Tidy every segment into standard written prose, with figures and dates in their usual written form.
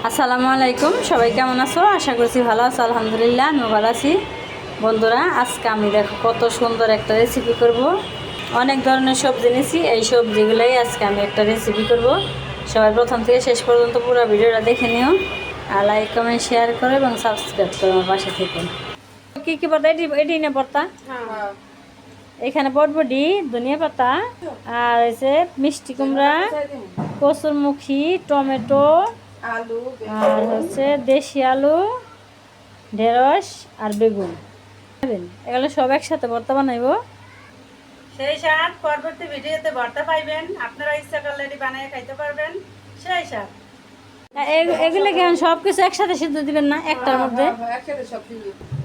আসসালামু আলাইকুম, সবাই কেমন আছো? আশা করছি ভালো আছো। আলহামদুলিল্লাহ আমিও ভালো আছি। বন্ধুরা, আজকে আমি দেখো কত সুন্দর একটা রেসিপি করব। অনেক ধরনের সবজি নিয়েছি, এই সবজিগুলোই আজকে আমি একটা রেসিপি করব। সবাই প্রথম থেকে শেষ পর্যন্ত পুরো ভিডিওটা দেখে নিও, আর লাইক কমেন্ট শেয়ার করো এবং সাবস্ক্রাইব করো আমার পাশে থেকে। কী কী পাতা? এটি না পাতা, এখানে বটবটি, ধনিয়া পাতা, আর হচ্ছে মিষ্টি কুমড়া, কচুরমুখী, টমেটো, আলু, আর হচ্ছে দেশি আলু, ঢেঁড়স আর বেগুন। এগুলো সব একসাথে ভর্তা বানাইবো। সেই সাথ পরবর্তী ভিডিওতে ভর্তা পাইবেন, আপনারা ইচ্ছা করলে এটি বানিয়ে খাইতে পারবেন। সেই সাথ এগুলো কেন সব কিছু একসাথে সিদ্ধ দিবেন না? একটার মধ্যে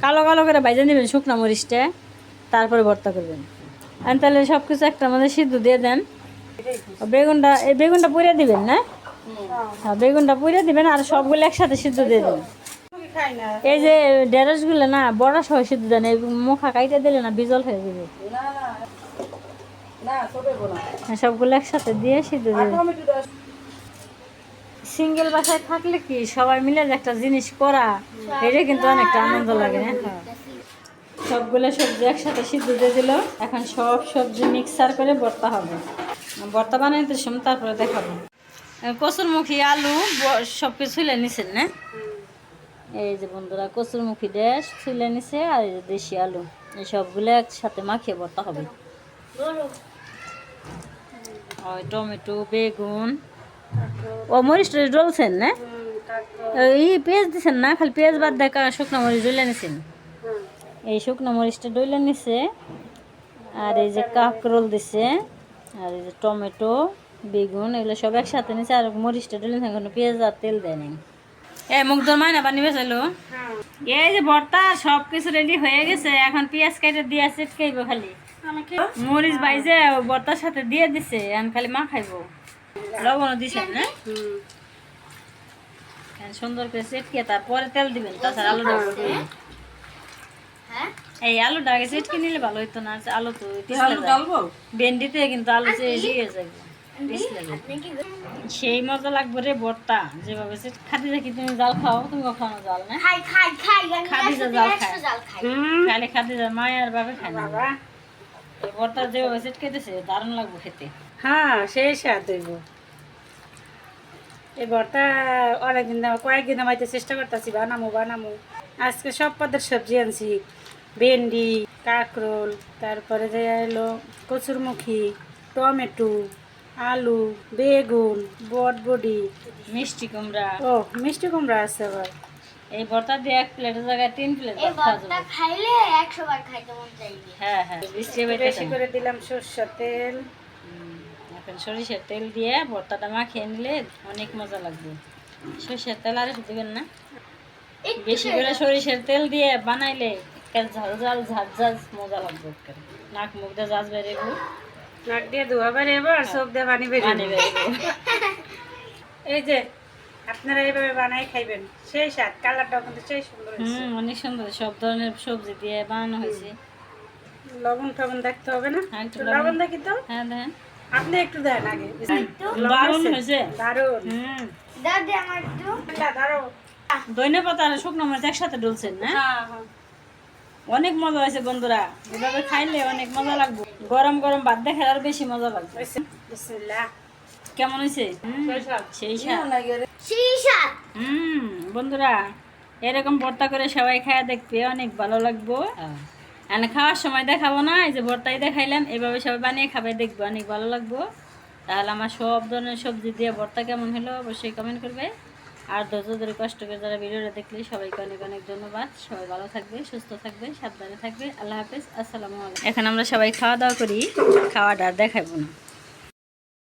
কালো কালো করে ভাজা নেবেন শুকনো মরিচটা, তারপরে ভর্তা করবেন। আর তাহলে সব কিছু একটার মধ্যে সিদ্ধ দিয়ে দেন। বেগুনটা পুড়িয়ে দিবেন না? হ্যাঁ, বেগুনটা পুড়িয়ে দিবেন আর সবগুলো একসাথে সিদ্ধ দিয়ে দেবেন। খাই না। এই যে ঢেঁড়সগুলো না বড়া সহ সিদ্ধ দেন, এই মুখা কাইটা দিলে না বিজল হয়ে যাবে। সবগুলো একসাথে দিয়ে সিদ্ধ দেবেন। সিঙ্গেল বাসায় থাকলে কি সবাই মিলে যে একটা জিনিস করা, এটা কিন্তু অনেকটা আনন্দ লাগে। হ্যাঁ, সবগুলো সবজি একসাথে সিদ্ধ দিয়ে দিল। এখন সব সবজি মিক্সার করে ভর্তা হবে। ভর্তা বানাইতে সময় তারপরে দেখাবো। কচুরমুখী, আলু সব কিছু ছুলে নিছেন না? এই যে বন্ধুরা, কচুরমুখী ড্যাশ ছুলে নিছে, আর এই যে দেশি আলু, এই সবগুলো একসাথে মাখিয়ে ভর্তা হবে। ওই টমেটো, বেগুন, ও মরিচ টরিচ ডলছেন না? এই পেঁয়াজ দিচ্ছেন না? খালি পেঁয়াজ বাদ দেখা শুকনো মরিচ ডলে নিছেন। এই শুকনো মরিচটা ডলে নিছে, আর এই যে কাঁকরোল দিছে, আর এই যে টমেটো, বেগুন, এগুলো সব একসাথে নিছে, আর মরিচটা ডলে নিছে। কোনো পেঁয়াজ আর তেল দেয় নাই। মুগ্ধর মায়না পানি বেচাইলো। এই যে ভর্তা সব কিছু রেডি হয়ে গেছে, এখন পেঁয়াজ কেটে দিয়ে চিটকাইবো। খালি মরিচ বাইজে ভর্তার সাথে দিয়ে দিছে, এখন খালি মা খাইবো। লবণও দিছেন না? সুন্দর করে চিটকে তারপরে তেল দিবেন, তাছাড়া আলুটা দিবেন। এই আলুটা আগে চিটকে নিলে ভালো হইতো না? আলু তো ভেন্ডিতে কিন্তু আলু দিয়ে যাবে, সেই মজা লাগবে রে ভর্তা। যেভাবে খাদি দেখি তুমি জাল খাও, তুমি কখনো জাল না? খাদিজা জাল খায়, খালি খাদিজা মায়ের ভাবে খায় না। এই ভর্তা যেভাবে চিটকেতেছে দারুণ লাগবে খেতে। হ্যাঁ, সেই স্বাদ হইব। এই ভর্তা অনেকদিন কয়েকদিন আমাইতে চেষ্টা করতেছি বানামো। আজকে সব পদের সবজি আনছি। ভেন্ডি, কাঁকরোল, তারপরে যে এলো কচুরমুখী, টমেটো, আলু, বেগুন, বটবডি, মিষ্টি কুমড়া। ও মিষ্টি কুমড়া আছে আবার। এই ভর্তা দিয়ে এক প্লেটের জায়গায় 3 প্লেট খাইলে 100 বার খাইতে মন চাইবে। হ্যাঁ, বেশি করে দিলাম সরষের তেল। এখন সরিষার তেল দিয়ে ভর্তাটা মাখিয়ে নিলে অনেক মজা লাগবে। সরিষার তেল আর দিবেন না, বেশি করে সরিষার তেল দিয়ে বানাইলে ঝাল ঝাল ঝাঁঝ ঝাঁঝ মজা লাগবে। নাক মুখ দিয়ে ঝাঁঝ বেরিয়ে, নাক দিয়ে ধোয়া বেরিয়ে আর চোখ দিয়ে পানি বেরিয়ে। এই যে আপনারা এইভাবে বানাই খাইবেন, সেই স্বাদ। কালারটাও কিন্তু সেই সুন্দর হয়েছে। অনেক সুন্দর। সব ধরনের সবজি দিয়ে বানানো হয়েছে। লবণ টবণ দেখতে হবে না? লবণ দেখি তো। হ্যাঁ, দেন। আপনি একটু দেন আগে। দারুণ হয়েছে, দারুণ। দাদি আমার একটু দারুণ। ধনিয়া পাতা আর শুকনো মরিচ একসাথে ডলছেন না? অনেক মজা হয়েছে বন্ধুরা, এভাবে খাইলে অনেক মজা লাগবে। গরম গরম ভাত দেখে আর বেশি মজা লাগবে। বিসমিল্লাহ। কেমন হয়েছে? সেই শিশা। বন্ধুরা, এরকম ভর্তা করে সবাই খায়া দেখবে, অনেক ভালো লাগবো। খাওয়ার সময় দেখাবো না, এই যে ভর্তাই দেখাইলাম, এভাবে সবাই বানিয়ে খাবে, দেখবে অনেক ভালো লাগবো। তাহলে আমার সব ধরনের সবজি দিয়ে ভর্তা কেমন হলো অবশ্যই কমেন্ট করবে। আর ধৈর্য ধরে কষ্ট করে যারা ভিডিওটা দেখলে সবাইকে অনেক অনেক ধন্যবাদ। সবাই ভালো থাকবে, সুস্থ থাকবে, সাবধানে থাকবে। আল্লাহ হাফেজ, আসসালামু আলাইকুম। এখন আমরা সবাই খাওয়া দাওয়া করি, খাওয়াটা দেখাবো না।